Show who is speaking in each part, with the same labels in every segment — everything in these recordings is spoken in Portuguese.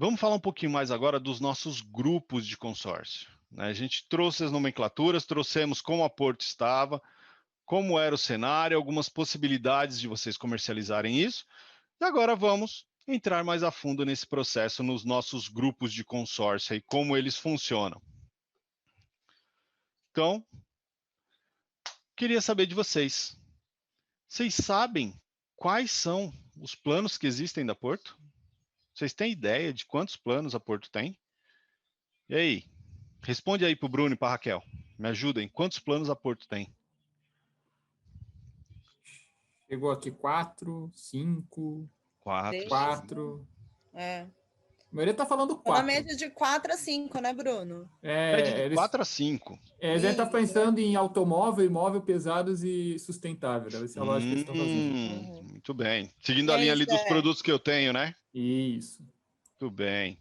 Speaker 1: Vamos falar um pouquinho mais agora dos nossos grupos de consórcio, né? A gente trouxe as nomenclaturas, trouxemos como a Porto estava, como era o cenário, algumas possibilidades de vocês comercializarem isso. E agora vamos entrar mais a fundo nesse processo, nos nossos grupos de consórcio e como eles funcionam. Então, queria saber de vocês. Vocês sabem quais são os planos que existem da Porto? Vocês têm ideia de quantos planos a Porto tem? E aí? Responde aí para o Bruno e para a Raquel. Me ajudem. Quantos planos a Porto tem?
Speaker 2: Chegou aqui 4, 5,
Speaker 1: Quatro,
Speaker 2: 4.
Speaker 3: É.
Speaker 2: A maioria tá falando
Speaker 3: Tô na
Speaker 2: 4.
Speaker 3: média de 4 a 5, né, Bruno?
Speaker 1: média de
Speaker 2: Eles
Speaker 1: 4 a 5.
Speaker 2: devem estar
Speaker 3: Isso.
Speaker 2: pensando em automóvel, imóvel pesados e sustentável. Deve ser a lógica que eles estão fazendo.
Speaker 1: Muito bem. Seguindo a
Speaker 3: É
Speaker 1: linha
Speaker 3: isso,
Speaker 1: ali dos produtos que eu tenho, né?
Speaker 2: Isso.
Speaker 1: Muito bem.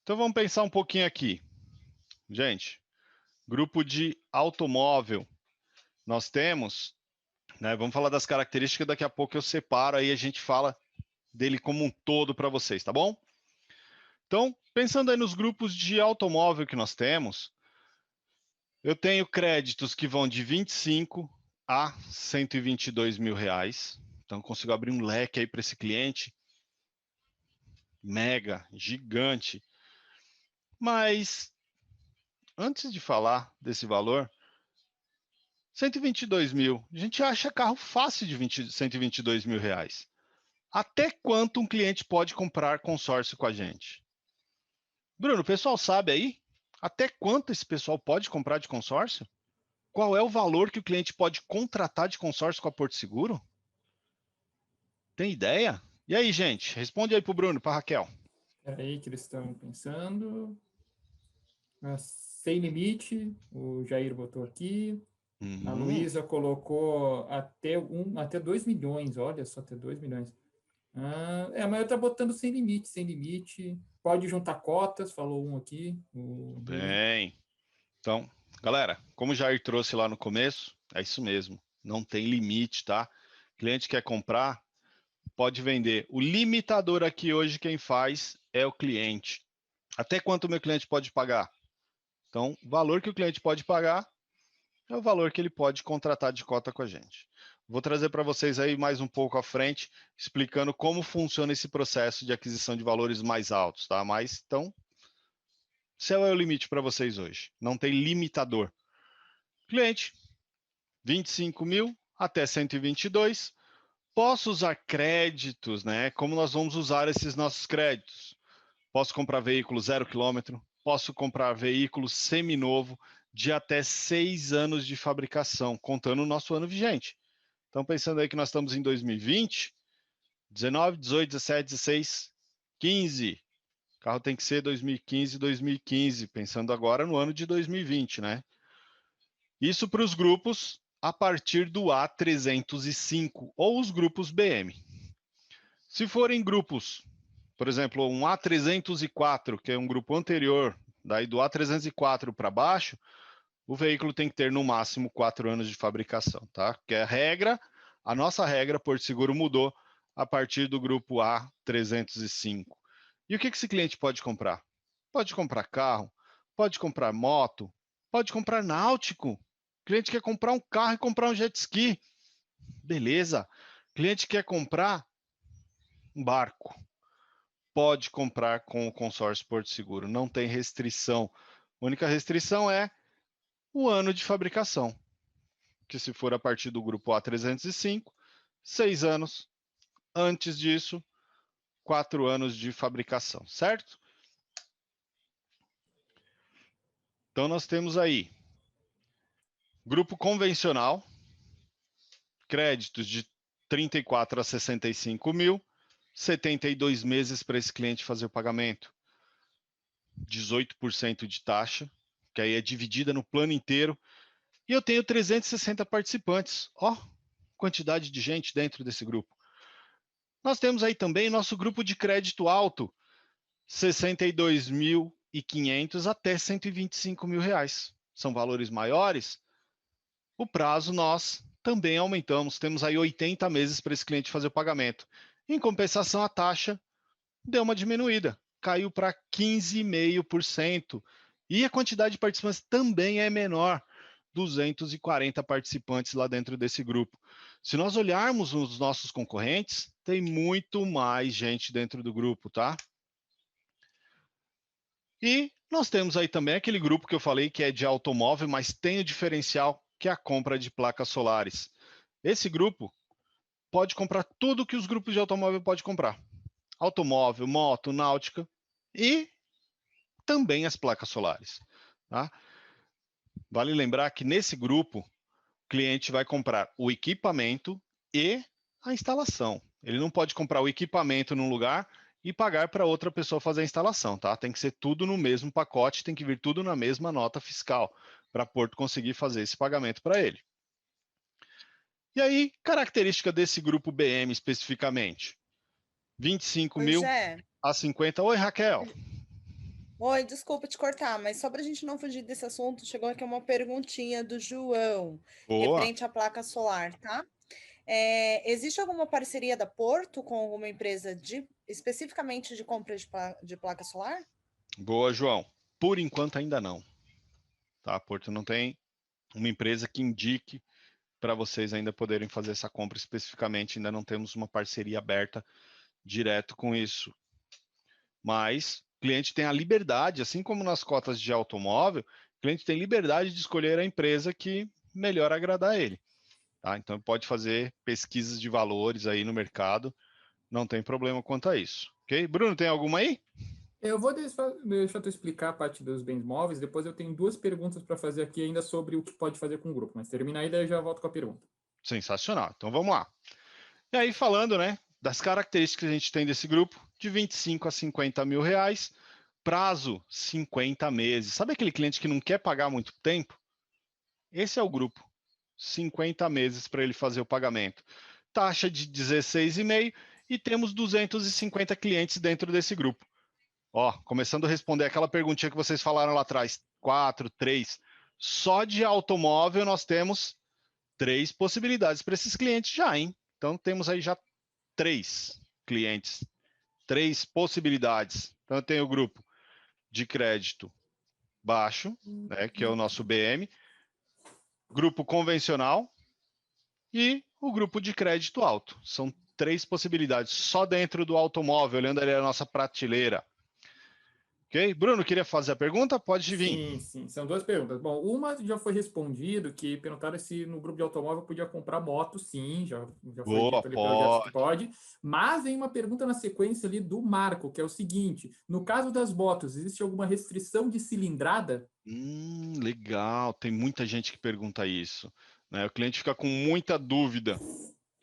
Speaker 1: Então vamos pensar um pouquinho aqui. Gente, grupo de automóvel. Nós temos, né? Vamos falar das características, daqui a pouco eu separo aí, a gente fala dele como um todo para vocês, tá bom? Então, pensando aí nos grupos de automóvel que nós temos, eu tenho créditos que vão de 25 a 122 mil reais. Então, consigo abrir um leque aí para esse cliente mega, gigante. Mas, antes de falar desse valor, 122 mil, a gente acha carro fácil de 122 mil reais. Até quanto um cliente pode comprar consórcio com a gente? Bruno, o pessoal sabe aí? Até quanto esse pessoal pode comprar de consórcio? Qual é o valor que o cliente pode contratar de consórcio com a Porto Seguro? Tem ideia? E aí, gente? Responde aí para o Bruno, para a Raquel.
Speaker 2: Espera aí que eles estão pensando. Sem limite, o Jair botou aqui. A Luísa colocou até 2 milhões, olha só, até 2 milhões. Mas eu estou botando sem limite, sem limite. Pode juntar cotas, falou um aqui.
Speaker 1: Bem. Então, galera, como o Jair trouxe lá no começo, é isso mesmo. Não tem limite, tá? Cliente quer comprar, pode vender. O limitador aqui hoje, quem faz é o cliente. Até quanto o meu cliente pode pagar? Então, o valor que o cliente pode pagar é o valor que ele pode contratar de cota com a gente. Vou trazer para vocês aí mais um pouco à frente, explicando como funciona esse processo de aquisição de valores mais altos, tá? Mas, então, céu é o limite para vocês hoje. Não tem limitador. Cliente, 25 mil até 122. Posso usar créditos, né? Como nós vamos usar esses nossos créditos? Posso comprar veículo 0 quilômetro, posso comprar veículo seminovo de até 6 anos de fabricação, contando o nosso ano vigente. Então, pensando aí que nós estamos em 2020, 19, 18, 17, 16, 15. O carro tem que ser 2015, 2015, pensando agora no ano de 2020, né? Isso para os grupos a partir do A305 ou os grupos BM. Se forem grupos, por exemplo, um A304, que é um grupo anterior, daí do A304 para baixo, o veículo tem que ter no máximo 4 anos de fabricação, tá? Porque a regra, a nossa regra, Porto Seguro mudou a partir do grupo A305. E o que esse cliente pode comprar? Pode comprar carro, pode comprar moto, pode comprar náutico. O cliente quer comprar um carro e comprar um jet ski. Beleza. O cliente quer comprar um barco. Pode comprar com o consórcio Porto Seguro. Não tem restrição. A única restrição é o ano de fabricação, que se for a partir do grupo A305, 6 anos. Antes disso, 4 anos de fabricação, certo? Então, nós temos aí grupo convencional, créditos de 34 a 65 mil, 72 meses para esse cliente fazer o pagamento, 18% de taxa, que aí é dividida no plano inteiro, e eu tenho 360 participantes. Ó, quantidade de gente dentro desse grupo. Nós temos aí também nosso grupo de crédito alto, 62.500 até 125 mil reais. São valores maiores. O prazo nós também aumentamos. Temos aí 80 meses para esse cliente fazer o pagamento. Em compensação, a taxa deu uma diminuída, caiu para 15,5%. E a quantidade de participantes também é menor, 240 participantes lá dentro desse grupo. Se nós olharmos os nossos concorrentes, tem muito mais gente dentro do grupo, tá? E nós temos aí também aquele grupo que eu falei que é de automóvel, mas tem o diferencial que é a compra de placas solares. Esse grupo pode comprar tudo que os grupos de automóvel podem comprar. Automóvel, moto, náutica e também as placas solares. Tá? Vale lembrar que nesse grupo, o cliente vai comprar o equipamento e a instalação. Ele não pode comprar o equipamento num lugar e pagar para outra pessoa fazer a instalação, tá? Tem que ser tudo no mesmo pacote, tem que vir tudo na mesma nota fiscal, para a Porto conseguir fazer esse pagamento para ele. E aí, característica desse grupo BM especificamente? 25
Speaker 3: Oi,
Speaker 1: mil
Speaker 3: Jé.
Speaker 1: a 50. Oi, Raquel.
Speaker 3: Oi, desculpa te cortar, mas só para a gente não fugir desse assunto, chegou aqui uma perguntinha do João,
Speaker 1: Boa.
Speaker 3: referente à placa solar, tá? Existe alguma parceria da Porto com alguma empresa especificamente de compra de placa solar?
Speaker 1: Boa, João. Por enquanto ainda não. Tá? A Porto não tem uma empresa que indique para vocês ainda poderem fazer essa compra especificamente. Ainda não temos uma parceria aberta direto com isso. Mas o cliente tem a liberdade, assim como nas cotas de automóvel, o cliente tem liberdade de escolher a empresa que melhor agradar a ele. Tá? Então pode fazer pesquisas de valores aí no mercado, não tem problema quanto a isso. Ok? Bruno, tem alguma aí?
Speaker 2: Eu vou deixar tu explicar a parte dos bens móveis, depois eu tenho duas perguntas para fazer aqui ainda sobre o que pode fazer com o grupo, mas termina aí, daí eu já volto com a pergunta.
Speaker 1: Sensacional. Então vamos lá. E aí, falando, né, das características que a gente tem desse grupo, de 25 a 50 mil reais, prazo 50 meses. Sabe aquele cliente que não quer pagar muito tempo? Esse é o grupo. 50 meses para ele fazer o pagamento. Taxa de 16,5 e temos 250 clientes dentro desse grupo. Ó, começando a responder aquela perguntinha que vocês falaram lá atrás, 4, 3. Só de automóvel nós temos 3 possibilidades para esses clientes já, hein? Então temos aí já 3 clientes, 3 possibilidades. Então eu tenho o grupo de crédito baixo, né, que é o nosso BM, grupo convencional e o grupo de crédito alto. São 3 possibilidades só dentro do automóvel, olhando ali a nossa prateleira. Ok? Bruno, queria fazer a pergunta? Pode vir.
Speaker 2: Sim, sim, são duas perguntas. Bom, uma já foi respondido, que perguntaram se no grupo de automóvel podia comprar moto, sim, já foi
Speaker 1: Boa,
Speaker 2: dito ali pelo Jefferson que
Speaker 1: pode.
Speaker 2: pode, mas vem uma pergunta na sequência ali do Marco, que é o seguinte, no caso das motos, existe alguma restrição de cilindrada?
Speaker 1: Legal, tem muita gente que pergunta isso, né? O cliente fica com muita dúvida.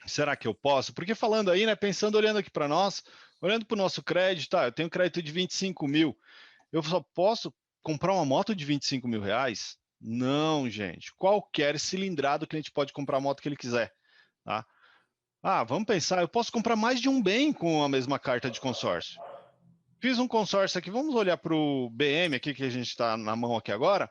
Speaker 1: Será que eu posso? Porque falando aí, né? Pensando, olhando aqui para nós, olhando para o nosso crédito, tá? Eu tenho crédito de 25 mil. Eu só posso comprar uma moto de 25 mil reais? Não, gente. Qualquer cilindrada o cliente pode comprar a moto que ele quiser, tá? Ah, vamos pensar, eu posso comprar mais de um bem com a mesma carta de consórcio. Fiz um consórcio aqui, vamos olhar para o BM aqui que a gente está na mão aqui agora.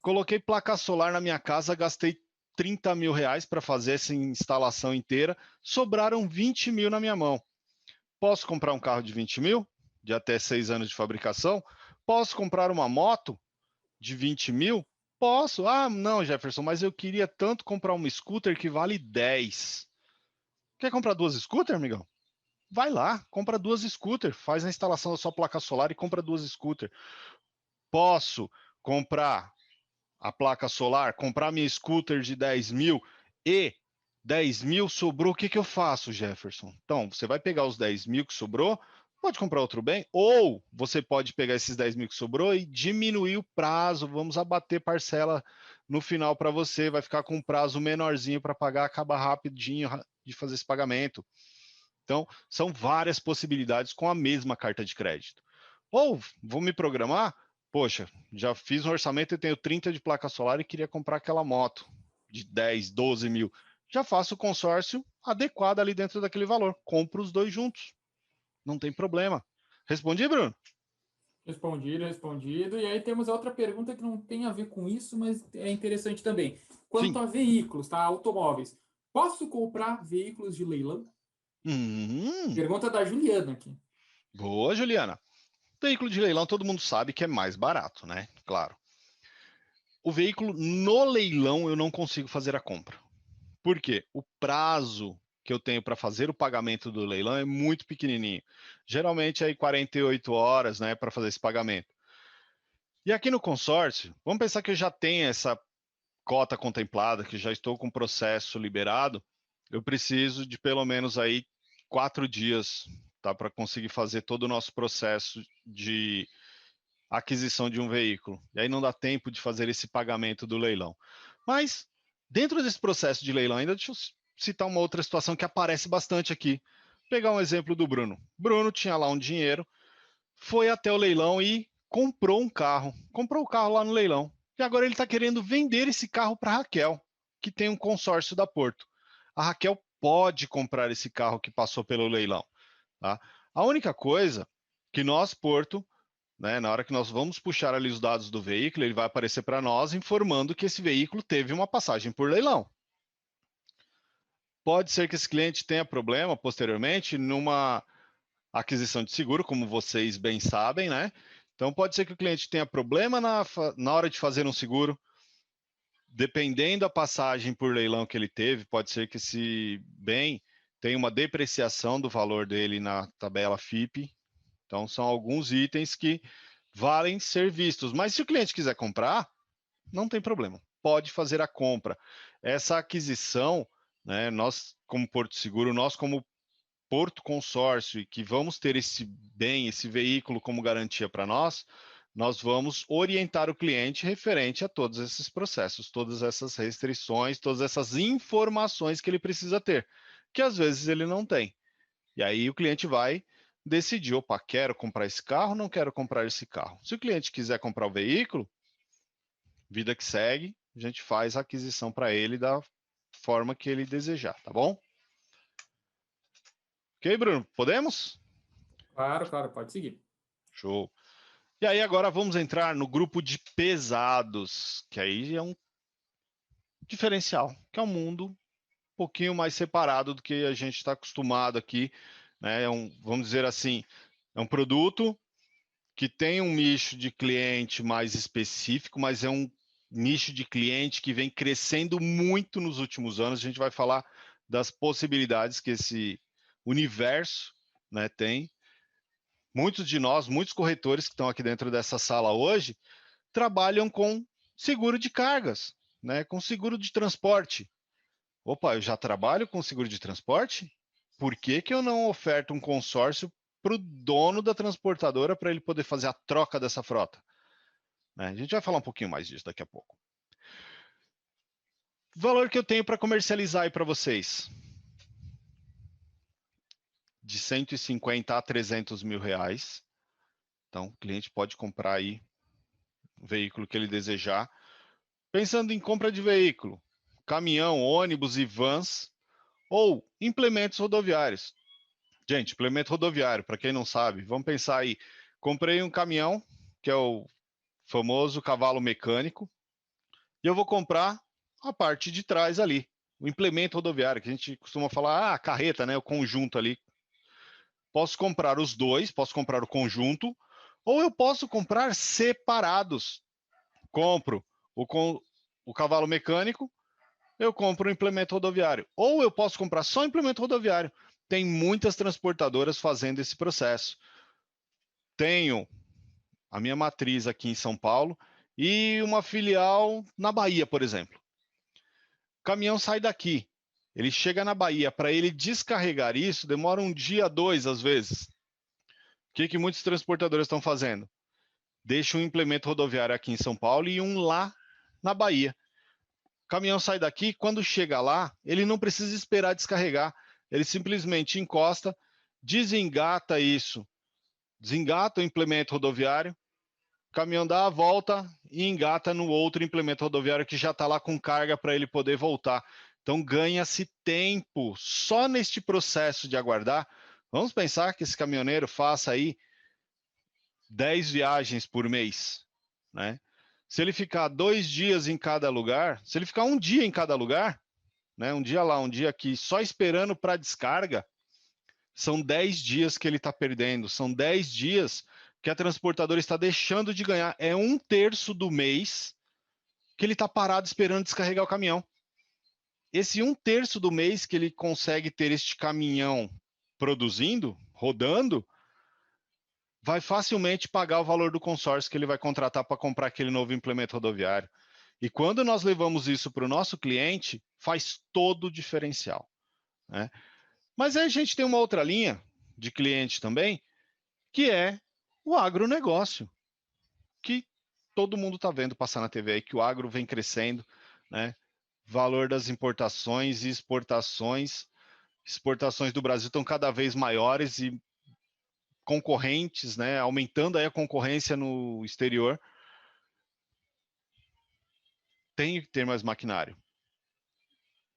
Speaker 1: Coloquei placa solar na minha casa, gastei 30 mil reais para fazer essa instalação inteira, sobraram 20 mil na minha mão. Posso comprar um carro de 20 mil, de até 6 anos de fabricação? Posso comprar uma moto de 20 mil? Posso. Ah, não, Jefferson, mas eu queria tanto comprar uma scooter que vale 10. Quer comprar duas scooters, amigão? Vai lá, compra duas scooters, faz a instalação da sua placa solar e compra duas scooters. Posso comprar a placa solar, comprar minha scooter de 10 mil e 10 mil sobrou, o que, que eu faço, Jefferson? Então, você vai pegar os 10 mil que sobrou, pode comprar outro bem, ou você pode pegar esses 10 mil que sobrou e diminuir o prazo, vamos abater parcela no final para você, vai ficar com um prazo menorzinho para pagar, acaba rapidinho de fazer esse pagamento. Então, são várias possibilidades com a mesma carta de crédito. Ou, vou me programar, poxa, já fiz um orçamento e tenho 30 de placa solar e queria comprar aquela moto de 10, 12 mil. Já faço o consórcio adequado ali dentro daquele valor. Compro os dois juntos. Não tem problema. Respondi, Bruno?
Speaker 2: Respondido, respondido. E aí temos a outra pergunta que não tem a ver com isso, mas é interessante também. Quanto
Speaker 1: Sim.
Speaker 2: a veículos, tá? Automóveis. Posso comprar veículos de leilão?
Speaker 1: Hum,
Speaker 2: Pergunta da Juliana aqui.
Speaker 1: Boa, Juliana. Veículo de leilão, todo mundo sabe que é mais barato, né? Claro. O veículo no leilão eu não consigo fazer a compra. Por quê? O prazo que eu tenho para fazer o pagamento do leilão é muito pequenininho. Geralmente aí 48 horas, né, para fazer esse pagamento. E aqui no consórcio, vamos pensar que eu já tenho essa cota contemplada, que já estou com o processo liberado, eu preciso de pelo menos aí 4 dias, tá, para conseguir fazer todo o nosso processo de aquisição de um veículo. E aí não dá tempo de fazer esse pagamento do leilão. Mas, dentro desse processo de leilão, ainda deixa eu citar uma outra situação que aparece bastante aqui. Pegar um exemplo do Bruno. Bruno tinha lá um dinheiro, foi até o leilão e comprou um carro. Comprou o carro lá no leilão. E agora ele está querendo vender esse carro para a Raquel, que tem um consórcio da Porto. A Raquel pode comprar esse carro que passou pelo leilão. Tá? A única coisa que nós, Porto, né, na hora que nós vamos puxar ali os dados do veículo, ele vai aparecer para nós informando que esse veículo teve uma passagem por leilão. Pode ser que esse cliente tenha problema posteriormente numa aquisição de seguro, como vocês bem sabem, né? Então pode ser que o cliente tenha problema na hora de fazer um seguro. Dependendo da passagem por leilão que ele teve, pode ser que esse bem tenha uma depreciação do valor dele na tabela FIPE. Então são alguns itens que valem ser vistos. Mas se o cliente quiser comprar, não tem problema. Pode fazer a compra. Essa aquisição, né, nós como Porto Seguro, nós como Porto Consórcio, e que vamos ter esse bem, esse veículo como garantia para nós vamos orientar o cliente referente a todos esses processos, todas essas restrições, todas essas informações que ele precisa ter, que às vezes ele não tem. E aí o cliente vai decidir, opa, quero comprar esse carro, não quero comprar esse carro. Se o cliente quiser comprar o veículo, vida que segue, a gente faz a aquisição para ele da forma que ele desejar, tá bom? Ok, Bruno, podemos?
Speaker 2: Claro, claro, pode seguir.
Speaker 1: Show. E aí agora vamos entrar no grupo de pesados, que aí é um diferencial, que é um mundo um pouquinho mais separado do que a gente está acostumado aqui, né? Vamos dizer assim, é um produto que tem um nicho de cliente mais específico, mas é um nicho de cliente que vem crescendo muito nos últimos anos. A gente vai falar das possibilidades que esse universo, né, tem. Muitos de nós, muitos corretores que estão aqui dentro dessa sala hoje, trabalham com seguro de cargas, né, com seguro de transporte. Opa, eu já trabalho com seguro de transporte? Por que que eu não oferto um consórcio para o dono da transportadora para ele poder fazer a troca dessa frota? Né? A gente vai falar um pouquinho mais disso daqui a pouco. Valor que eu tenho para comercializar aí para vocês. De 150 a 300 mil reais. Então, o cliente pode comprar aí o veículo que ele desejar. Pensando em compra de veículo, caminhão, ônibus e vans, ou implementos rodoviários. Gente, implemento rodoviário, para quem não sabe, vamos pensar aí. Comprei um caminhão, que é o famoso cavalo mecânico, e eu vou comprar a parte de trás ali, o implemento rodoviário, que a gente costuma falar, a carreta, né, o conjunto ali. Posso comprar os dois, posso comprar o conjunto, ou eu posso comprar separados. Compro o cavalo mecânico, eu compro o implemento rodoviário. Ou eu posso comprar só o implemento rodoviário. Tem muitas transportadoras fazendo esse processo. Tenho a minha matriz aqui em São Paulo e uma filial na Bahia, por exemplo. O caminhão sai daqui, ele chega na Bahia, para ele descarregar isso, demora um dia, 2 às vezes. O que muitos transportadores estão fazendo? Deixa um implemento rodoviário aqui em São Paulo e um lá na Bahia. O caminhão sai daqui, quando chega lá, ele não precisa esperar descarregar, ele simplesmente encosta, desengata isso, desengata o implemento rodoviário, o caminhão dá a volta e engata no outro implemento rodoviário que já está lá com carga para ele poder voltar. Então ganha-se tempo só neste processo de aguardar. Vamos pensar que esse caminhoneiro faça aí 10 viagens por mês, né? Se ele ficar 2 dias em cada lugar, se ele ficar um dia em cada lugar, né, um dia lá, um dia aqui, só esperando para descarga, São 10 dias que ele está perdendo, são 10 dias que a transportadora está deixando de ganhar. É 1/3 do mês que ele está parado esperando descarregar o caminhão. Esse 1/3 do mês que ele consegue ter este caminhão produzindo, rodando, vai facilmente pagar o valor do consórcio que ele vai contratar para comprar aquele novo implemento rodoviário. E quando nós levamos isso para o nosso cliente, faz todo o diferencial, né? Mas aí a gente tem uma outra linha de cliente também, que é o agronegócio, que todo mundo está vendo passar na TV aí, que o agro vem crescendo, né? Valor das importações e exportações do Brasil estão cada vez maiores e concorrentes, né? Aumentando aí a concorrência no exterior. Tem que ter mais maquinário.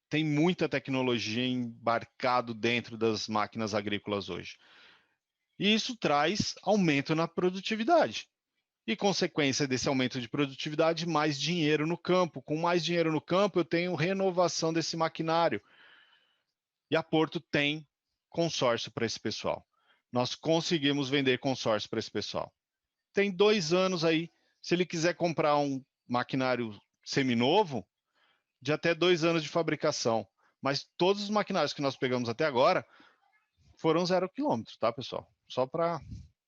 Speaker 1: Tem muita tecnologia embarcado dentro das máquinas agrícolas hoje. E isso traz aumento na produtividade. E consequência desse aumento de produtividade, mais dinheiro no campo. Com mais dinheiro no campo, eu tenho renovação desse maquinário. E a Porto tem consórcio para esse pessoal. Nós conseguimos vender consórcio para esse pessoal. Tem 2 anos aí, se ele quiser comprar um maquinário seminovo, de até 2 anos de fabricação. Mas todos os maquinários que nós pegamos até agora foram 0 quilômetro, tá, pessoal? Só para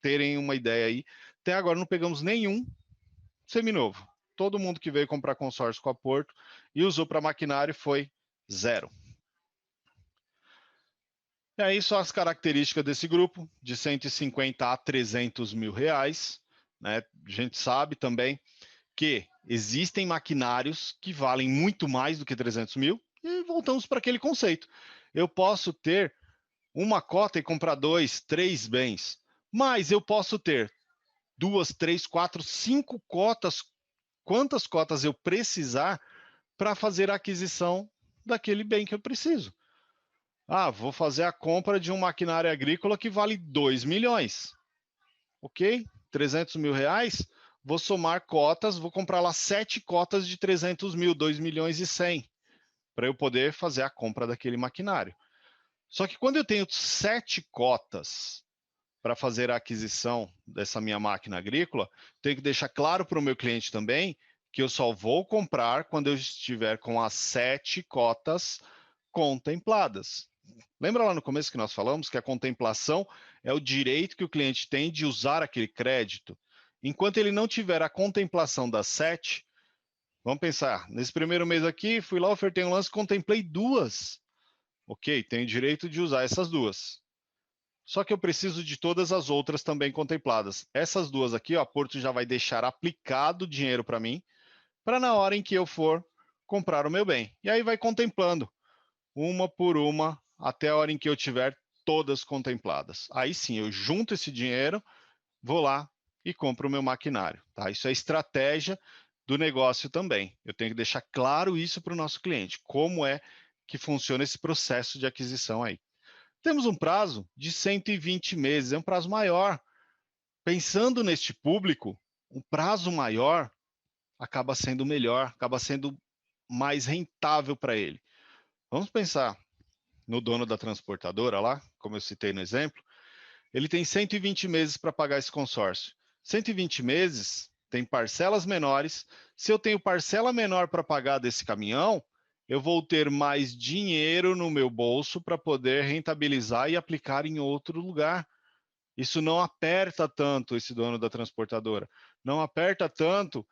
Speaker 1: terem uma ideia aí. Até agora não pegamos nenhum seminovo. Todo mundo que veio comprar consórcio com a Porto e usou para maquinário foi 0. E aí só as características desse grupo, de 150 a 300 mil reais, né? A gente sabe também que existem maquinários que valem muito mais do que 300 mil, e voltamos para aquele conceito. Eu posso ter uma cota e comprar 2, 3 bens, mas eu posso ter 2, 3, 4, 5 cotas, quantas cotas eu precisar para fazer a aquisição daquele bem que eu preciso. Ah, vou fazer a compra de um maquinário agrícola que vale 2 milhões. Ok? 300 mil reais, vou somar cotas, vou comprar lá 7 cotas de 300 mil, 2 milhões e 100, para eu poder fazer a compra daquele maquinário. Só que quando eu tenho 7 cotas para fazer a aquisição dessa minha máquina agrícola, tenho que deixar claro para o meu cliente também que eu só vou comprar quando eu estiver com as 7 cotas contempladas. Lembra lá no começo que nós falamos que a contemplação é o direito que o cliente tem de usar aquele crédito? Enquanto ele não tiver a contemplação das 7, vamos pensar, nesse primeiro mês aqui, fui lá, ofertei um lance, contemplei 2. Ok, tenho direito de usar essas 2. Só que eu preciso de todas as outras também contempladas. Essas 2 aqui, ó, a Porto já vai deixar aplicado o dinheiro para mim, para na hora em que eu for comprar o meu bem. E aí vai contemplando, uma por uma, até a hora em que eu tiver todas contempladas. Aí sim, eu junto esse dinheiro, vou lá e compro o meu maquinário. Tá? Isso é estratégia do negócio também. Eu tenho que deixar claro isso para o nosso cliente, como é que funciona esse processo de aquisição aí. Temos um prazo de 120 meses, é um prazo maior. Pensando neste público, um prazo maior acaba sendo melhor, acaba sendo mais rentável para ele. Vamos pensar no dono da transportadora lá, como eu citei no exemplo, ele tem 120 meses para pagar esse consórcio. 120 meses tem parcelas menores. Se eu tenho parcela menor para pagar desse caminhão, eu vou ter mais dinheiro no meu bolso para poder rentabilizar e aplicar em outro lugar. Isso não aperta tanto esse dono da transportadora, não aperta tanto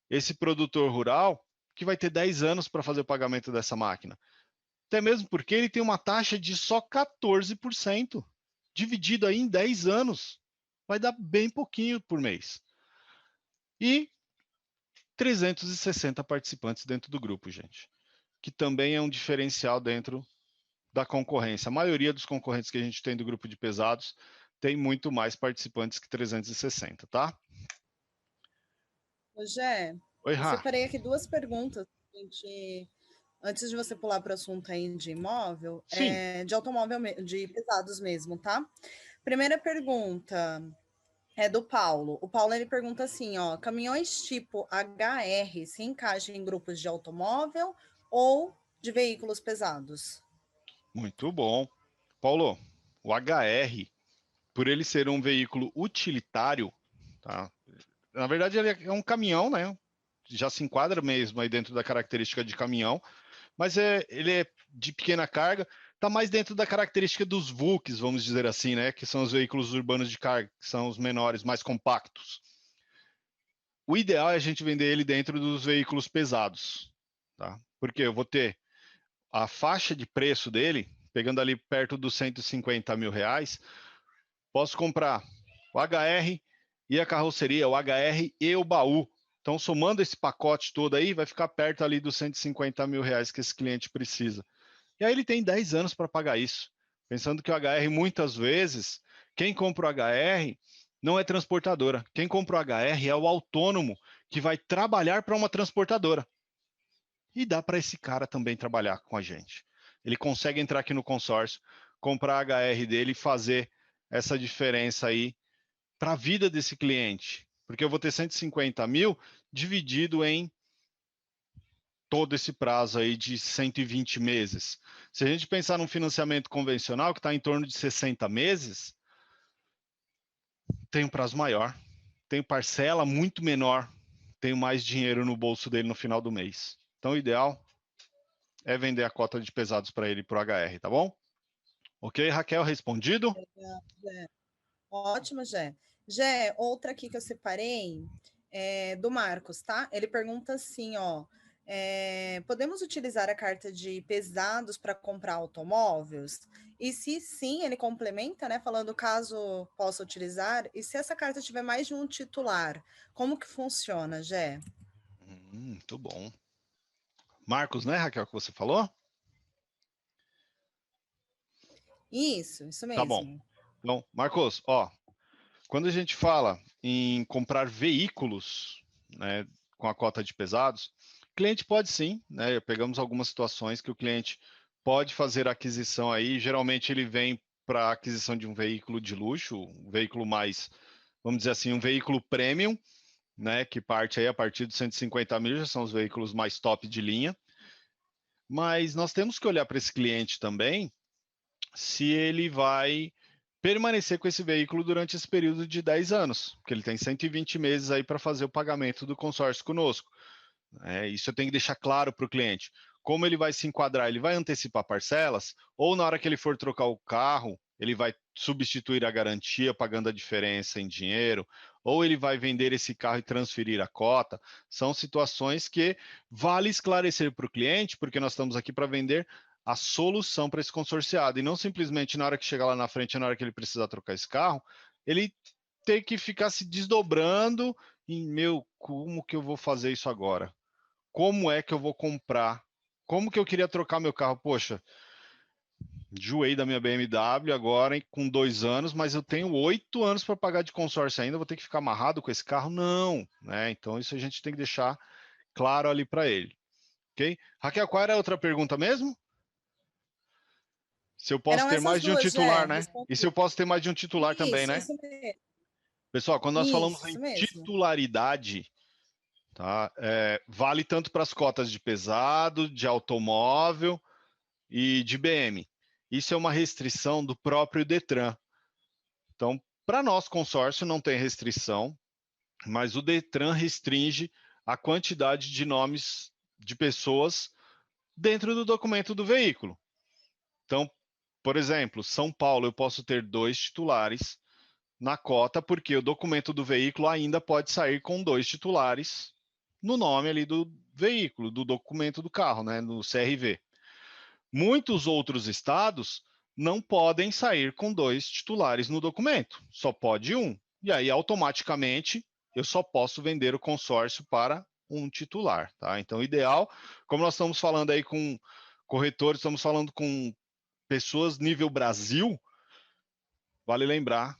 Speaker 1: esse produtor rural que vai ter 10 anos para fazer o pagamento dessa máquina. Até mesmo porque ele tem uma taxa de só 14%, dividido aí em 10 anos. Vai dar bem pouquinho por mês. E 360 participantes dentro do grupo, gente. Que também é um diferencial dentro da concorrência. A maioria dos concorrentes que a gente tem do grupo de pesados tem muito mais participantes que 360, tá?
Speaker 3: Gé,
Speaker 1: Oi,
Speaker 3: eu
Speaker 1: Rá.
Speaker 3: separei aqui 2 perguntas, gente, antes de você pular para o assunto aí de imóvel,
Speaker 1: Sim.
Speaker 3: de automóvel, de pesados mesmo, tá? Primeira pergunta é do Paulo. O Paulo, ele pergunta assim, ó, caminhões tipo HR se encaixam em grupos de automóvel ou de veículos pesados?
Speaker 1: Muito bom. Paulo, o HR, por ele ser um veículo utilitário, tá? Na verdade, ele é um caminhão, né? Já se enquadra mesmo aí dentro da característica de caminhão, mas ele é de pequena carga, está mais dentro da característica dos VUCs, vamos dizer assim, né? Que são os veículos urbanos de carga, que são os menores, mais compactos. O ideal é a gente vender ele dentro dos veículos pesados, tá? Porque eu vou ter a faixa de preço dele, pegando ali perto dos 150 mil reais, posso comprar o HR e a carroceria, o HR e o baú. Então, somando esse pacote todo aí, vai ficar perto ali dos 150 mil reais que esse cliente precisa. E aí ele tem 10 anos para pagar isso. Pensando que o HR, muitas vezes, quem compra o HR não é transportadora. Quem compra o HR é o autônomo que vai trabalhar para uma transportadora. E dá para esse cara também trabalhar com a gente. Ele consegue entrar aqui no consórcio, comprar a HR dele e fazer essa diferença aí para a vida desse cliente. Porque eu vou ter 150 mil dividido em todo esse prazo aí de 120 meses. Se a gente pensar num financiamento convencional que está em torno de 60 meses, tem um prazo maior, tem parcela muito menor, tem mais dinheiro no bolso dele no final do mês. Então, o ideal é vender a cota de pesados para ele para o HR, tá bom? Ok, Raquel, respondido?
Speaker 3: Ótimo, Gé. Gé, outra aqui que eu separei é do Marcos, tá? Ele pergunta assim, ó, podemos utilizar a carta de pesados para comprar automóveis? E se sim, ele complementa, né, falando caso possa utilizar, e se essa carta tiver mais de um titular, como que funciona, Gé?
Speaker 1: Muito bom. Marcos, né, Raquel, que você falou?
Speaker 3: Isso
Speaker 1: Tá bom.
Speaker 3: mesmo.
Speaker 1: Então, Marcos, ó, quando a gente fala em comprar veículos, né, com a cota de pesados, o cliente pode sim, né? Pegamos algumas situações que o cliente pode fazer a aquisição aí. Geralmente ele vem para a aquisição de um veículo de luxo, um veículo mais, vamos dizer assim, um veículo premium, né? Que parte aí a partir de 150 mil, já são os veículos mais top de linha. Mas nós temos que olhar para esse cliente também se ele vai permanecer com esse veículo durante esse período de 10 anos, porque ele tem 120 meses aí para fazer o pagamento do consórcio conosco. Isso eu tenho que deixar claro para o cliente. Como ele vai se enquadrar? Ele vai antecipar parcelas? Ou na hora que ele for trocar o carro, ele vai substituir a garantia pagando a diferença em dinheiro? Ou ele vai vender esse carro e transferir a cota? São situações que vale esclarecer para o cliente, porque nós estamos aqui para vender a solução para esse consorciado, e não simplesmente na hora que chegar lá na frente, na hora que ele precisar trocar esse carro, ele ter que ficar se desdobrando em, como que eu vou fazer isso agora? Como é que eu vou comprar? Como que eu queria trocar meu carro? Poxa, enjoei da minha BMW agora com 2 anos, mas eu tenho 8 anos para pagar de consórcio ainda, vou ter que ficar amarrado com esse carro? Não, né? Então isso a gente tem que deixar claro ali para ele, ok? Raquel, qual era a outra pergunta mesmo? Se eu posso
Speaker 3: Eram
Speaker 1: ter
Speaker 3: essas
Speaker 1: mais de um
Speaker 3: duas,
Speaker 1: titular,
Speaker 3: Gé.
Speaker 1: né? E se eu posso ter mais de um titular também, né?
Speaker 3: Isso mesmo.
Speaker 1: Pessoal, quando nós falamos em
Speaker 3: Isso mesmo.
Speaker 1: titularidade, tá? Vale tanto para as cotas de pesado, de automóvel e de BM. Isso é uma restrição do próprio Detran. Então, para nós, consórcio, não tem restrição, mas o Detran restringe a quantidade de nomes de pessoas dentro do documento do veículo. Então, por exemplo, São Paulo, eu posso ter 2 titulares na cota, porque o documento do veículo ainda pode sair com 2 titulares no nome ali do veículo, do documento do carro, né, no CRV. Muitos outros estados não podem sair com 2 titulares no documento, só pode um. E aí, automaticamente, eu só posso vender o consórcio para um titular, tá? Então, o ideal, como nós estamos falando aí com corretores, estamos falando com pessoas nível Brasil, vale lembrar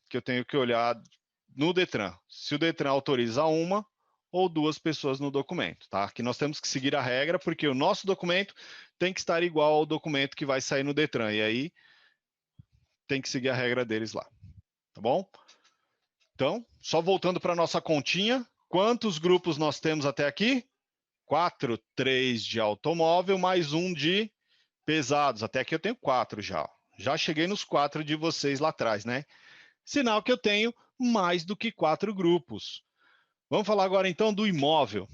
Speaker 1: que eu tenho que olhar no Detran, se o Detran autoriza uma ou 2 pessoas no documento, tá? Que nós temos que seguir a regra, porque o nosso documento tem que estar igual ao documento que vai sair no Detran, e aí tem que seguir a regra deles lá, tá bom? Então, só voltando para a nossa continha, quantos grupos nós temos até aqui? 4, 3 de automóvel, mais um de pesados. Até aqui eu tenho 4 já. Já cheguei nos 4 de vocês lá atrás, né? Sinal que eu tenho mais do que 4 grupos. Vamos falar agora então do imóvel.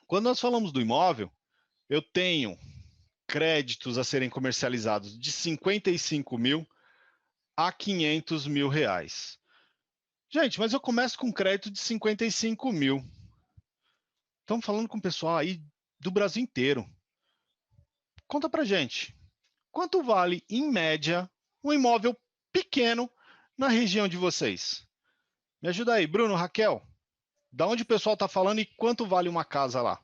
Speaker 1: Quando nós falamos do imóvel, eu tenho créditos a serem comercializados de 55 mil a 500 mil reais. Gente, mas eu começo com crédito de 55 mil. Estamos falando com o pessoal aí do Brasil inteiro. Conta pra gente, quanto vale, em média, um imóvel pequeno na região de vocês? Me ajuda aí, Bruno, Raquel. Da onde o pessoal está falando e quanto vale uma casa lá?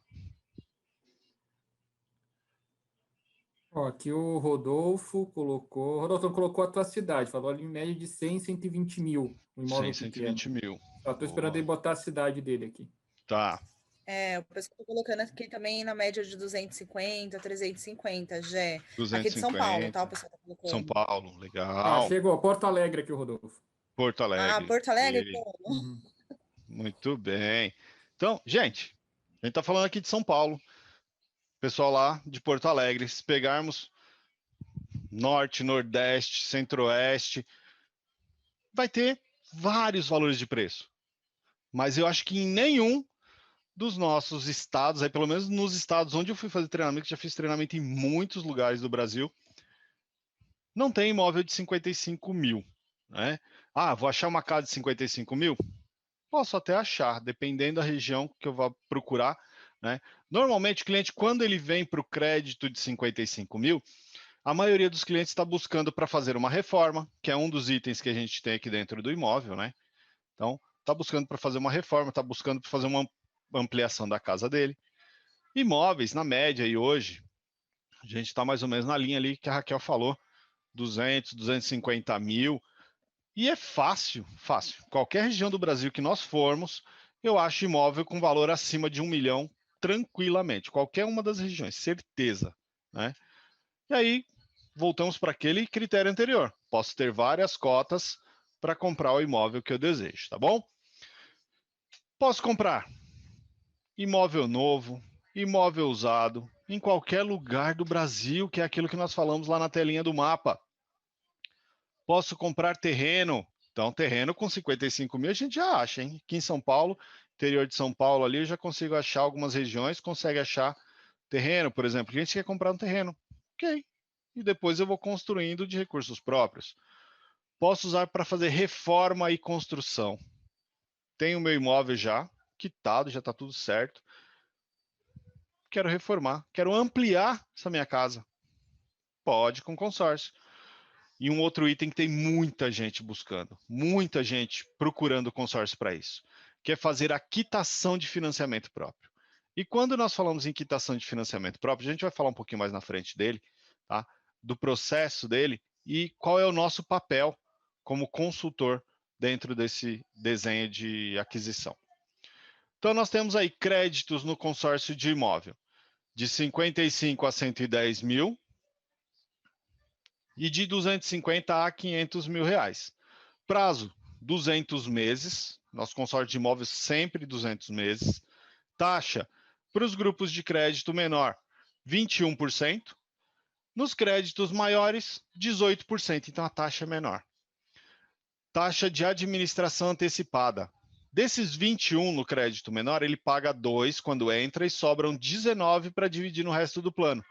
Speaker 2: Ó, aqui o Rodolfo colocou a tua cidade, falou ali em média de 100, 120 mil, um imóvel
Speaker 1: 100,
Speaker 2: pequeno.
Speaker 1: 120 mil.
Speaker 2: Só estou esperando ele botar a cidade dele aqui.
Speaker 1: Tá.
Speaker 3: O pessoal está colocando aqui também na média de 250, 350, Gé.
Speaker 1: 250.
Speaker 3: Aqui de São Paulo, tá? O pessoal tá colocando.
Speaker 1: São Paulo, legal.
Speaker 2: Chegou, Porto Alegre aqui o Rodolfo.
Speaker 1: Porto Alegre.
Speaker 3: Porto Alegre?
Speaker 2: Uhum.
Speaker 1: Muito bem. Então, gente, a gente está falando aqui de São Paulo. Pessoal lá de Porto Alegre, se pegarmos Norte, Nordeste, Centro-Oeste, vai ter vários valores de preço. Mas eu acho que em nenhum dos nossos estados, aí pelo menos nos estados onde eu fui fazer treinamento, já fiz treinamento em muitos lugares do Brasil, não tem imóvel de 55 mil. Né? Vou achar uma casa de 55 mil? Posso até achar, dependendo da região que eu vá procurar. Né? Normalmente, o cliente, quando ele vem para o crédito de 55 mil, a maioria dos clientes está buscando para fazer uma reforma, que é um dos itens que a gente tem aqui dentro do imóvel. Né? Então, está buscando para fazer uma reforma, está buscando para fazer uma ampliação da casa dele. Imóveis, na média, e hoje, a gente está mais ou menos na linha ali que a Raquel falou, 200, 250 mil, e é fácil. Qualquer região do Brasil que nós formos, eu acho imóvel com valor acima de 1 milhão tranquilamente, qualquer uma das regiões, certeza. Né? E aí, voltamos para aquele critério anterior, posso ter várias cotas para comprar o imóvel que eu desejo, tá bom? Posso comprar imóvel novo, imóvel usado, em qualquer lugar do Brasil, que é aquilo que nós falamos lá na telinha do mapa. Posso comprar terreno. Então, terreno com 55 mil a gente já acha, hein? Aqui em São Paulo, interior de São Paulo ali, eu já consigo achar algumas regiões, consegue achar terreno, por exemplo. A gente quer comprar um terreno. Ok. E depois eu vou construindo de recursos próprios. Posso usar para fazer reforma e construção. Tenho o meu imóvel já quitado, já está tudo certo. Quero reformar, quero ampliar essa minha casa. Pode com consórcio. E um outro item que tem muita gente buscando, muita gente procurando consórcio para isso, que é fazer a quitação de financiamento próprio. E quando nós falamos em quitação de financiamento próprio, a gente vai falar um pouquinho mais na frente dele, tá? Do processo dele e qual é o nosso papel como consultor dentro desse desenho de aquisição. Então, nós temos aí créditos no consórcio de imóvel de 55 a 110 mil e de 250 a 500 mil reais. Prazo, 200 meses. Nosso consórcio de imóveis sempre 200 meses. Taxa, para os grupos de crédito menor, 21%. Nos créditos maiores, 18%. Então, a taxa é menor. Taxa de administração antecipada. Desses 21 no crédito menor, ele paga 2 quando entra e sobram 19 para dividir no resto do plano.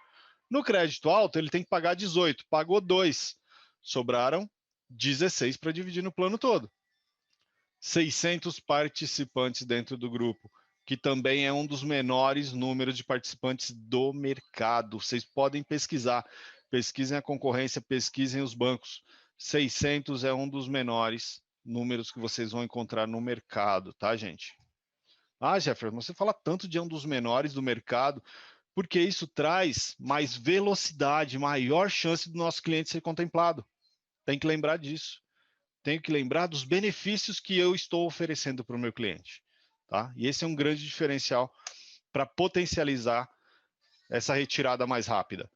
Speaker 1: No crédito alto, ele tem que pagar 18, pagou 2, sobraram 16 para dividir no plano todo. 600 participantes dentro do grupo, que também é um dos menores números de participantes do mercado. Vocês podem pesquisar, pesquisem a concorrência, pesquisem os bancos. 600 é um dos menores números que vocês vão encontrar no mercado, tá, gente? Jefferson, você fala tanto de um dos menores do mercado, porque isso traz mais velocidade, maior chance do nosso cliente ser contemplado. Tem que lembrar disso. Tenho que lembrar dos benefícios que eu estou oferecendo para o meu cliente. Tá? E esse é um grande diferencial para potencializar essa retirada mais rápida.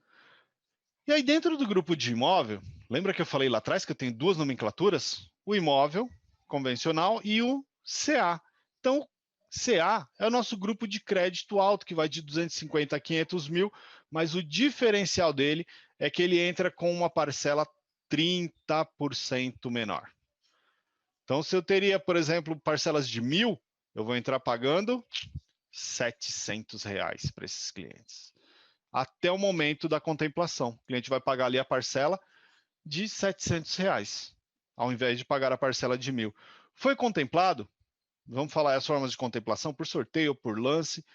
Speaker 1: E aí, dentro do grupo de imóvel, lembra que eu falei lá atrás que eu tenho duas nomenclaturas? O imóvel convencional e o CA. Então, CA é o nosso grupo de crédito alto, que vai de 250 a 500 mil, mas o diferencial dele é que ele entra com uma parcela 30% menor. Então, se eu teria, por exemplo, parcelas de 1.000, eu vou entrar pagando R$ 700 para esses clientes. Até o momento da contemplação. O cliente vai pagar ali a parcela de R$ 700, ao invés de pagar a parcela de 1.000. Foi contemplado? Vamos falar as formas de contemplação, por sorteio ou por lance.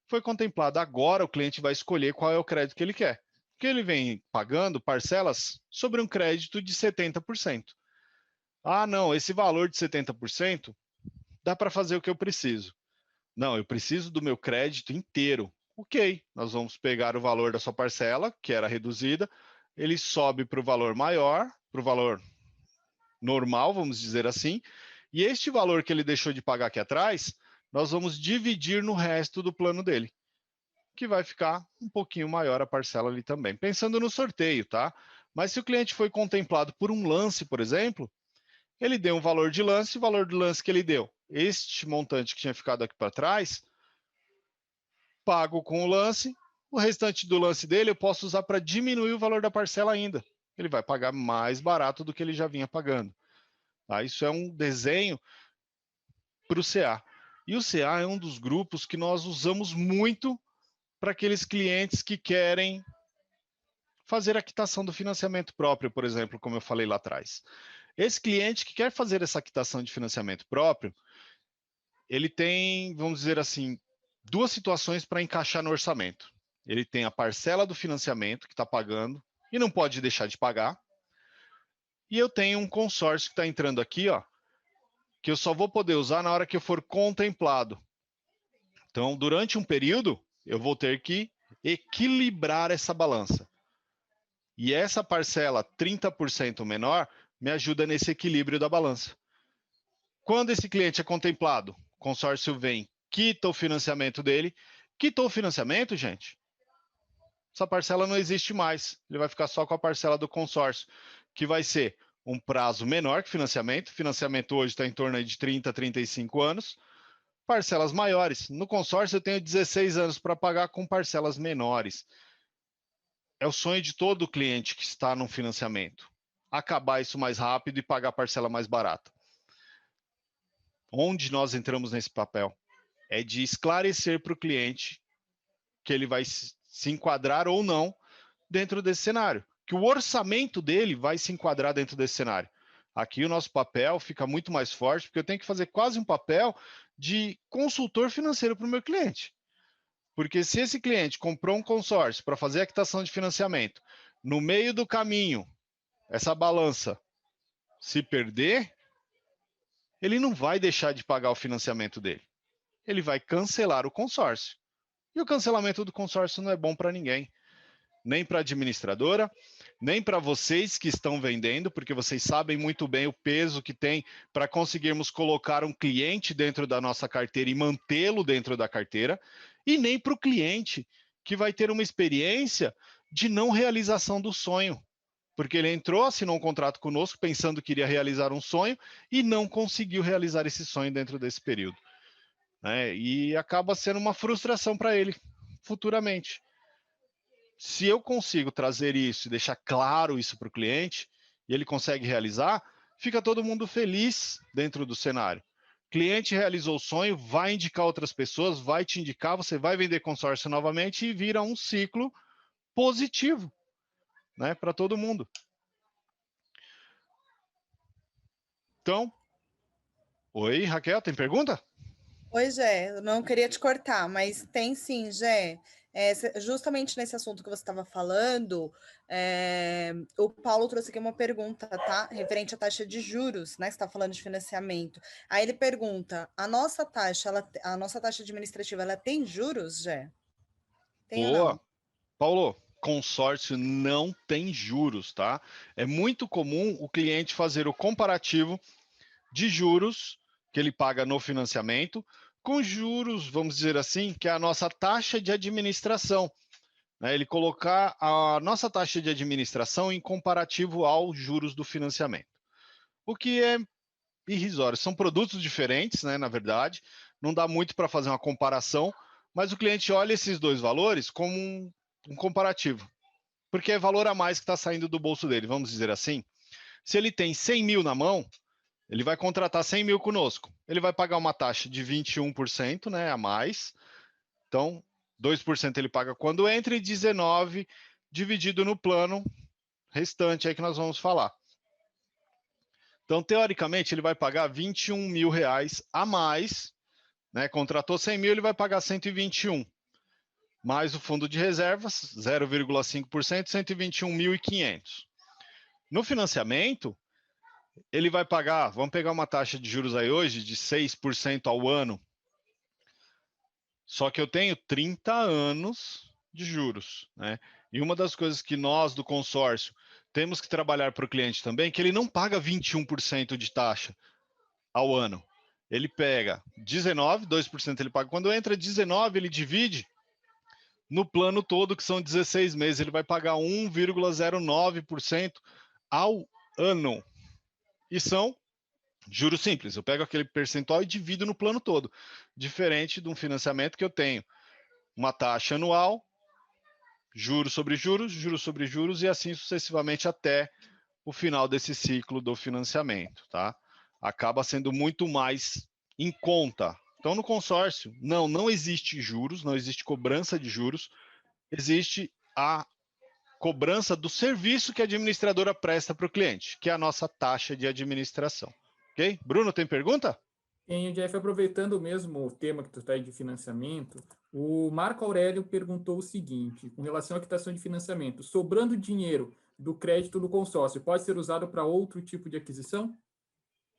Speaker 1: Foi contemplado. Agora o cliente vai escolher qual é o crédito que ele quer. Porque ele vem pagando parcelas sobre um crédito de 70%. Ah, não, esse valor de 70% dá para fazer o que eu preciso. Não, eu preciso do meu crédito inteiro. Ok, nós vamos pegar o valor da sua parcela, que era reduzida, ele sobe para o valor maior, para o valor normal, vamos dizer assim, e este valor que ele deixou de pagar aqui atrás, nós vamos dividir no resto do plano dele, que vai ficar um pouquinho maior a parcela ali também. Pensando no sorteio, tá? Mas se o cliente foi contemplado por um lance, por exemplo, ele deu um valor de lance, o valor do lance que ele deu, este montante que tinha ficado aqui para trás, pago com o lance, o restante do lance dele eu posso usar para diminuir o valor da parcela ainda. Ele vai pagar mais barato do que ele já vinha pagando. Tá? Isso é um desenho para o CA. E o CA é um dos grupos que nós usamos muito para aqueles clientes que querem fazer a quitação do financiamento próprio, por exemplo, como eu falei lá atrás. Esse cliente que quer fazer essa quitação de financiamento próprio, ele tem, vamos dizer assim, duas situações para encaixar no orçamento. Ele tem a parcela do financiamento que está pagando e não pode deixar de pagar. E eu tenho um consórcio que está entrando aqui, ó, que eu só vou poder usar na hora que eu for contemplado. Então, durante um período, eu vou ter que equilibrar essa balança. E essa parcela 30% menor me ajuda nesse equilíbrio da balança. Quando esse cliente é contemplado, o consórcio vem, quita o financiamento dele. Quitou o financiamento, gente, essa parcela não existe mais. Ele vai ficar só com a parcela do consórcio, que vai ser um prazo menor que financiamento. O financiamento hoje está em torno de 30, 35 anos. Parcelas maiores. No consórcio eu tenho 16 anos para pagar com parcelas menores. É o sonho de todo cliente que está no financiamento. Acabar isso mais rápido e pagar a parcela mais barata. Onde nós entramos nesse papel? É de esclarecer para o cliente que ele vai se enquadrar ou não dentro desse cenário. Que o orçamento dele vai se enquadrar dentro desse cenário. Aqui o nosso papel fica muito mais forte, porque eu tenho que fazer quase um papel de consultor financeiro para o meu cliente. Porque se esse cliente comprou um consórcio para fazer a quitação de financiamento, no meio do caminho, essa balança se perder, ele não vai deixar de pagar o financiamento dele. Ele vai cancelar o consórcio. E o cancelamento do consórcio não é bom para ninguém. Nem para a administradora, nem para vocês que estão vendendo, porque vocês sabem muito bem o peso que tem para conseguirmos colocar um cliente dentro da nossa carteira e mantê-lo dentro da carteira, e nem para o cliente que vai ter uma experiência de não realização do sonho, porque ele entrou, assinou um contrato conosco pensando que iria realizar um sonho e não conseguiu realizar esse sonho dentro desse período, né? E acaba sendo uma frustração para ele futuramente. Se eu consigo trazer isso e deixar claro isso para o cliente, e ele consegue realizar, fica todo mundo feliz dentro do cenário. Cliente realizou o sonho, vai indicar outras pessoas, vai te indicar, você vai vender consórcio novamente e vira um ciclo positivo, né, para todo mundo. Então, oi, Raquel, tem pergunta?
Speaker 3: Oi, Gé, eu não queria te cortar, mas tem sim, Gé. Justamente nesse assunto que você estava falando, o Paulo trouxe aqui uma pergunta, tá? Referente à taxa de juros, né? Você está falando de financiamento. Aí ele pergunta: a nossa taxa administrativa, ela tem juros, Gé? Tem ou não?
Speaker 1: Paulo, consórcio não tem juros, tá? É muito comum o cliente fazer o comparativo de juros que ele paga no financiamento com juros, vamos dizer assim, que é a nossa taxa de administração. Né? Ele colocar a nossa taxa de administração em comparativo aos juros do financiamento. O que é irrisório. São produtos diferentes, né, na verdade. Não dá muito para fazer uma comparação, mas o cliente olha esses dois valores como um comparativo. Porque é valor a mais que está saindo do bolso dele, vamos dizer assim. Se ele tem 100 mil na mão, ele vai contratar 100 mil conosco. Ele vai pagar uma taxa de 21%, né, a mais. Então, 2% ele paga quando entra e 19% dividido no plano restante aí que nós vamos falar. Então, teoricamente, ele vai pagar 21 mil reais a mais, né? Contratou 100 mil, ele vai pagar 121. Mais o fundo de reservas, 0,5%, 121.500. No financiamento, ele vai pagar, vamos pegar uma taxa de juros aí hoje de 6% ao ano. Só que eu tenho 30 anos de juros, né? E uma das coisas que nós do consórcio temos que trabalhar para o cliente também, é que ele não paga 21% de taxa ao ano. Ele pega 19, 2% ele paga quando entra, 19 ele divide no plano todo, que são 16 meses, ele vai pagar 1,09% ao ano. E são juros simples. Eu pego aquele percentual e divido no plano todo. Diferente de um financiamento que eu tenho uma taxa anual, juros sobre juros, juros sobre juros, e assim sucessivamente até o final desse ciclo do financiamento, tá? Acaba sendo muito mais em conta. Então, no consórcio, não existe juros, não existe cobrança de juros, existe a cobrança do serviço que a administradora presta para o cliente, que é a nossa taxa de administração. Ok? Bruno, tem pergunta?
Speaker 2: Tem, Jeff, aproveitando mesmo o tema que tu está aí de financiamento, o Marco Aurélio perguntou o seguinte, com relação à quitação de financiamento, sobrando dinheiro do crédito do consórcio, pode ser usado para outro tipo de aquisição?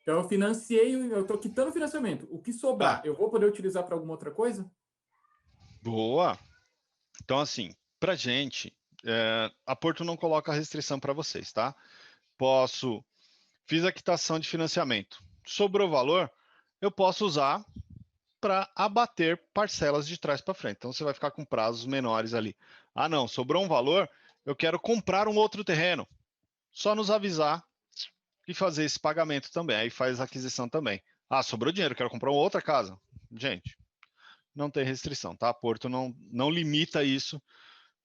Speaker 2: Então, eu financiei, eu estou quitando o financiamento. O que sobrar, eu vou poder utilizar para alguma outra coisa?
Speaker 1: Boa! Então, assim, para gente, a Porto não coloca restrição para vocês, tá? Fiz a quitação de financiamento. Sobrou valor, eu posso usar para abater parcelas de trás para frente. Então, você vai ficar com prazos menores ali. Ah, não, sobrou um valor, eu quero comprar um outro terreno. Só nos avisar e fazer esse pagamento também. Aí faz a aquisição também. Ah, sobrou dinheiro, quero comprar uma outra casa. Gente, não tem restrição, tá? Porto não limita isso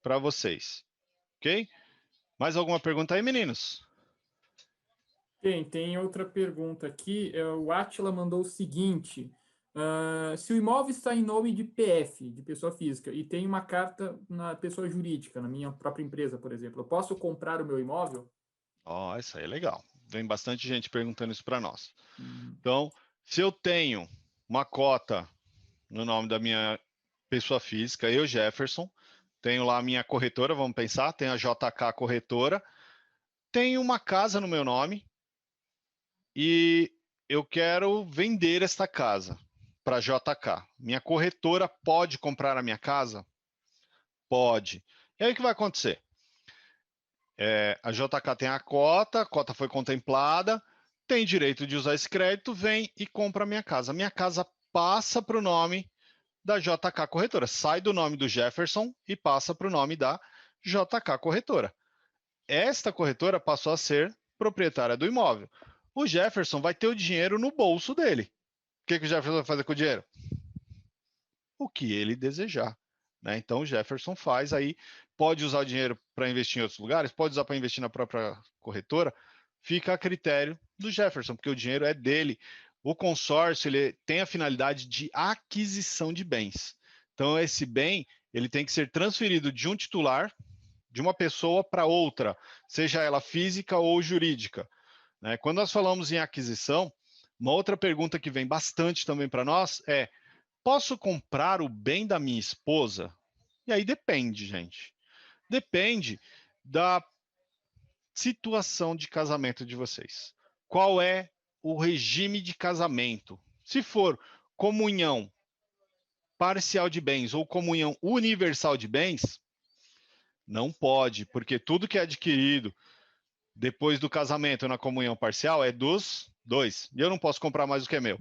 Speaker 1: para vocês. Ok? Mais alguma pergunta aí, meninos?
Speaker 2: Tem outra pergunta aqui. O Átila mandou o seguinte: se o imóvel está em nome de PF, de pessoa física, e tem uma carta na pessoa jurídica, na minha própria empresa, por exemplo, eu posso comprar o meu imóvel?
Speaker 1: Ó, isso aí é legal. Vem bastante gente perguntando isso para nós. Então, se eu tenho uma cota no nome da minha pessoa física, eu, Jefferson, tenho lá a minha corretora, vamos pensar, tenho a JK Corretora, tenho uma casa no meu nome e eu quero vender esta casa para JK. Minha corretora pode comprar a minha casa? Pode. E aí o que vai acontecer? A JK tem a cota foi contemplada, tem direito de usar esse crédito, vem e compra a minha casa. A minha casa passa para o nome da JK Corretora, sai do nome do Jefferson e passa para o nome da JK Corretora. Esta corretora passou a ser proprietária do imóvel. O Jefferson vai ter o dinheiro no bolso dele. O que o Jefferson vai fazer com o dinheiro? O que ele desejar. Né? Então, o Jefferson faz aí, pode usar o dinheiro para investir em outros lugares, pode usar para investir na própria corretora, fica a critério do Jefferson, porque o dinheiro é dele. O consórcio ele tem a finalidade de aquisição de bens. Então, esse bem ele tem que ser transferido de um titular, de uma pessoa para outra, seja ela física ou jurídica. Né? Quando nós falamos em aquisição, uma outra pergunta que vem bastante também para nós é: posso comprar o bem da minha esposa? E aí depende, gente. Depende da situação de casamento de vocês. Qual é o regime de casamento? Se for comunhão parcial de bens ou comunhão universal de bens, não pode, porque tudo que é adquirido depois do casamento na comunhão parcial é dos dois. E eu não posso comprar mais do que é meu.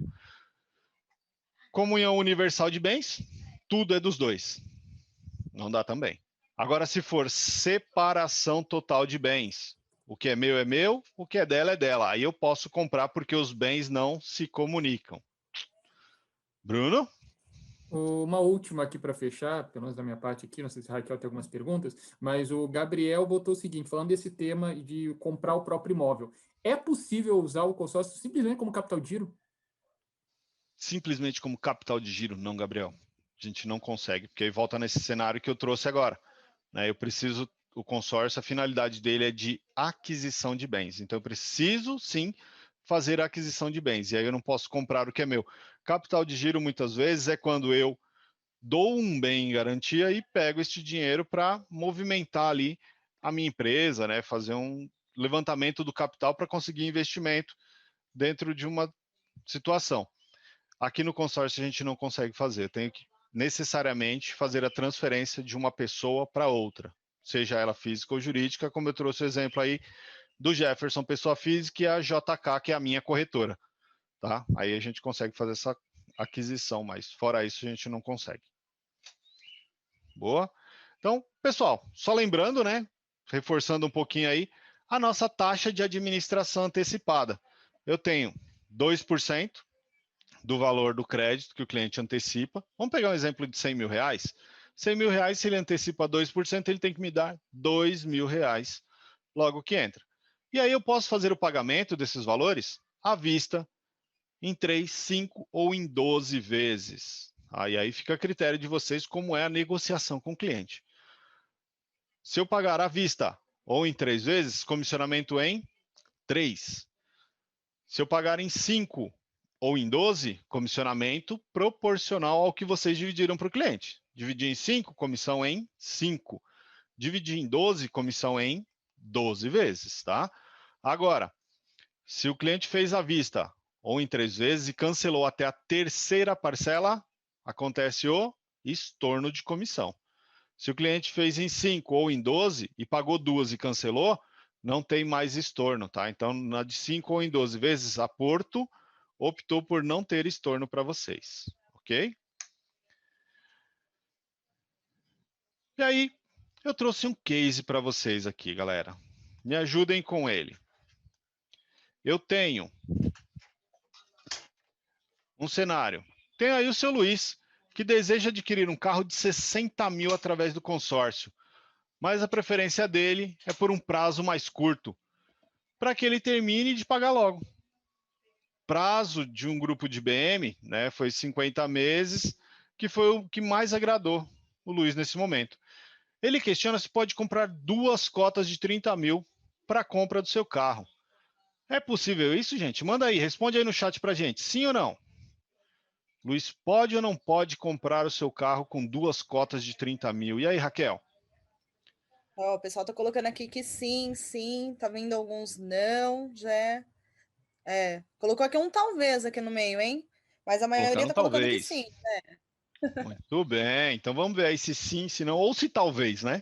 Speaker 1: Comunhão universal de bens, tudo é dos dois. Não dá também. Agora, se for separação total de bens, o que é meu, o que é dela. Aí eu posso comprar porque os bens não se comunicam. Bruno?
Speaker 2: Uma última aqui para fechar, pelo menos da minha parte aqui, não sei se a Raquel tem algumas perguntas, mas o Gabriel botou o seguinte, falando desse tema de comprar o próprio imóvel. É possível usar o consórcio simplesmente como capital de giro?
Speaker 1: Simplesmente como capital de giro, não, Gabriel. A gente não consegue, porque aí volta nesse cenário que eu trouxe agora. Né? Eu preciso, o consórcio, a finalidade dele é de aquisição de bens. Então, eu preciso, sim, fazer a aquisição de bens. E aí eu não posso comprar o que é meu. Capital de giro, muitas vezes, é quando eu dou um bem em garantia e pego este dinheiro para movimentar ali a minha empresa, né? Fazer um levantamento do capital para conseguir investimento dentro de uma situação. Aqui no consórcio a gente não consegue fazer. Eu tenho que necessariamente fazer a transferência de uma pessoa para outra, seja ela física ou jurídica, como eu trouxe o exemplo aí do Jefferson, pessoa física, e a JK, que é a minha corretora. Tá? Aí a gente consegue fazer essa aquisição, mas fora isso a gente não consegue. Boa? Então, pessoal, só lembrando, né? Reforçando um pouquinho aí, a nossa taxa de administração antecipada. Eu tenho 2% do valor do crédito que o cliente antecipa. Vamos pegar um exemplo de 100 mil reais. 100 mil reais, se ele antecipa 2%, ele tem que me dar 2 mil reais logo que entra. E aí eu posso fazer o pagamento desses valores à vista, em 3, 5 ou em 12 vezes. Aí fica a critério de vocês como é a negociação com o cliente. Se eu pagar à vista ou em 3 vezes, comissionamento em 3. Se eu pagar em 5 ou em 12, comissionamento proporcional ao que vocês dividiram para o cliente. Dividir em 5, comissão em 5. Dividir em 12, comissão em 12 vezes, tá? Agora, se o cliente fez à vista ou em 3 vezes e cancelou até a terceira parcela, acontece o estorno de comissão. Se o cliente fez em 5 ou em 12 e pagou 2 e cancelou, não tem mais estorno, tá? Então, na de 5 ou em 12 vezes, a Porto optou por não ter estorno para vocês, ok? E aí, eu trouxe um case para vocês aqui, galera. Me ajudem com ele. Eu tenho um cenário. Tem aí o seu Luiz, que deseja adquirir um carro de 60 mil através do consórcio, mas a preferência dele é por um prazo mais curto, para que ele termine de pagar logo. Prazo de um grupo de BM, né, foi 50 meses, que foi o que mais agradou o Luiz nesse momento. Ele questiona se pode comprar 2 cotas de 30 mil para a compra do seu carro. É possível isso, gente? Manda aí, responde aí no chat para gente, sim ou não? Luiz, pode ou não pode comprar o seu carro com 2 cotas de 30 mil? E aí, Raquel?
Speaker 3: Ó, o pessoal tá colocando aqui que sim, sim, tá vindo alguns não, já colocou aqui um talvez aqui no meio, hein? Mas a maioria
Speaker 1: Colocaram
Speaker 3: tá colocando que
Speaker 1: talvez.
Speaker 3: sim, né?
Speaker 1: Muito bem, então vamos ver aí se sim, se não, ou se talvez, né?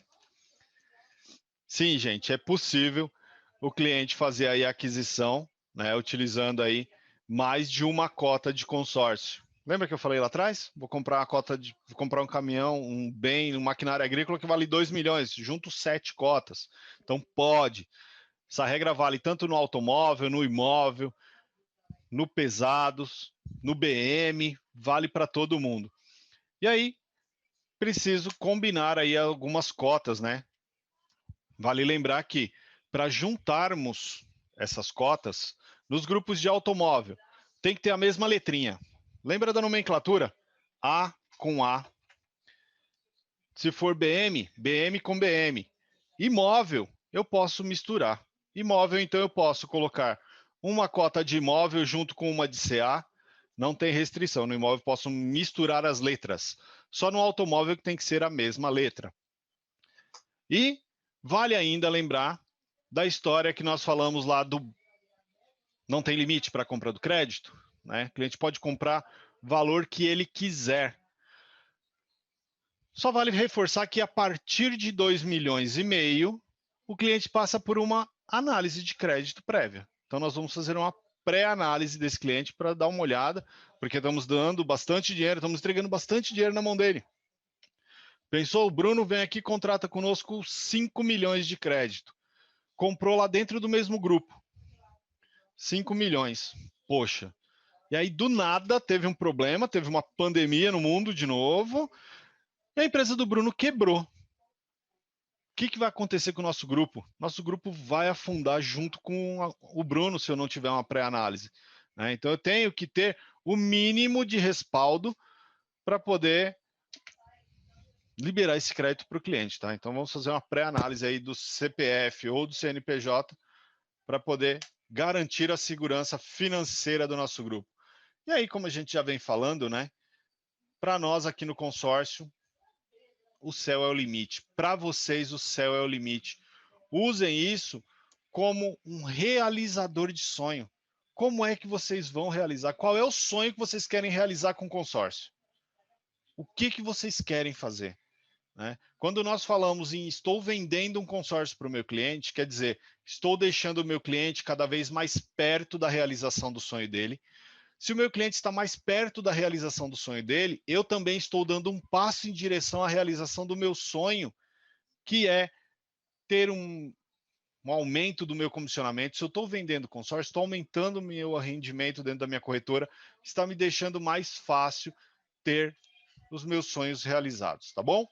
Speaker 1: Sim, gente, é possível o cliente fazer aí a aquisição, né, utilizando aí mais de uma cota de consórcio. Lembra que eu falei lá atrás? Vou comprar um caminhão, um bem, um maquinário agrícola que vale 2 milhões, junto 7 cotas. Então pode. Essa regra vale tanto no automóvel, no imóvel, no pesados, no BM, vale para todo mundo. E aí, preciso combinar aí algumas cotas, né? Vale lembrar que para juntarmos essas cotas, nos grupos de automóvel, tem que ter a mesma letrinha. Lembra da nomenclatura? A com A. Se for BM, BM com BM. Imóvel, eu posso misturar. Imóvel, então, eu posso colocar uma cota de imóvel junto com uma de CA. Não tem restrição. No imóvel, posso misturar as letras. Só no automóvel que tem que ser a mesma letra. E vale ainda lembrar da história que nós falamos lá do não tem limite para a compra do crédito, né? O cliente pode comprar valor que ele quiser. Só vale reforçar que a partir de 2,5 milhões, o cliente passa por uma análise de crédito prévia. Então nós vamos fazer uma pré-análise desse cliente para dar uma olhada, porque estamos dando bastante dinheiro, estamos entregando bastante dinheiro na mão dele. Pensou, o Bruno vem aqui e contrata conosco 5 milhões de crédito. Comprou lá dentro do mesmo grupo. 5 milhões. Poxa. E aí, do nada, teve um problema, teve uma pandemia no mundo de novo, e a empresa do Bruno quebrou. que vai acontecer com o nosso grupo? Nosso grupo vai afundar junto com o Bruno, se eu não tiver uma pré-análise, né? Então, eu tenho que ter o mínimo de respaldo para poder liberar esse crédito para o cliente, tá? Então, vamos fazer uma pré-análise aí do CPF ou do CNPJ para poder garantir a segurança financeira do nosso grupo. E aí, como a gente já vem falando, né? Para nós aqui no consórcio, o céu é o limite. Para vocês, o céu é o limite. Usem isso como um realizador de sonho. Como é que vocês vão realizar? Qual é o sonho que vocês querem realizar com o consórcio? O que vocês querem fazer? Né? Quando nós falamos em estou vendendo um consórcio para o meu cliente, quer dizer, estou deixando o meu cliente cada vez mais perto da realização do sonho dele. Se o meu cliente está mais perto da realização do sonho dele, eu também estou dando um passo em direção à realização do meu sonho, que é ter um aumento do meu comissionamento. Se eu estou vendendo consórcio, estou aumentando o meu rendimento dentro da minha corretora, está me deixando mais fácil ter os meus sonhos realizados, tá bom?